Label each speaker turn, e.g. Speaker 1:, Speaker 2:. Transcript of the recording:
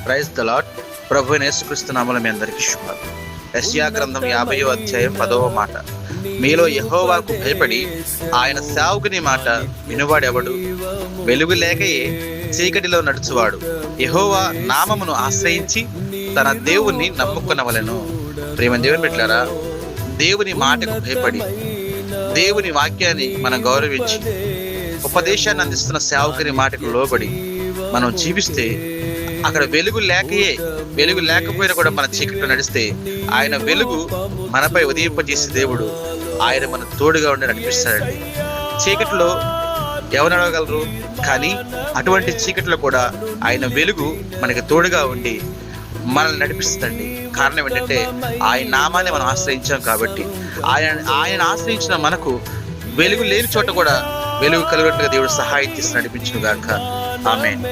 Speaker 1: Praise the lord. ప్రభువైన యేసుక్రీస్తు నామములో మీ అందరికీ శుభాలు. యెషయా గ్రంథం 50వ అధ్యాయం 10వ మాట, మీలో యెహోవాకు భయపడి ఆయన సేవకుని మాట వినువాడెవడు? వెలుగు లేకయే చీకటిలో నడుచువాడు యెహోవా నామమును ఆశ్రయించి తన దేవుణ్ణి నమ్ముకొనవలెను. ప్రియమైన దేవుని బిడ్డలారా, దేవుని మాటకు భయపడి దేవుని వాక్యాన్ని మనం గౌరవించి ఉపదేశాన్ని అందిస్తున్న సేవకుని మాటకు లోబడి మనం జీవిస్తే, అక్కడ వెలుగు లేకపోయినా కూడా మన చీకట్లో నడిస్తే ఆయన వెలుగు మనపై ఉదయింపజేసే దేవుడు ఆయన మన తోడుగా ఉండి నడిపిస్తాడండి. చీకట్లో ఎవరు నడవగలరు? కానీ అటువంటి చీకట్లో కూడా ఆయన వెలుగు మనకి తోడుగా ఉండి మనల్ని నడిపిస్తుందండి. కారణం ఏంటంటే ఆయన నామాన్ని మనం ఆశ్రయించాం కాబట్టి. ఆయన ఆశ్రయించిన మనకు వెలుగు లేని చోట కూడా వెలుగు కలిగినట్టుగా దేవుడు సహాయం చేసి నడిపించును గాక. ఆమేన్.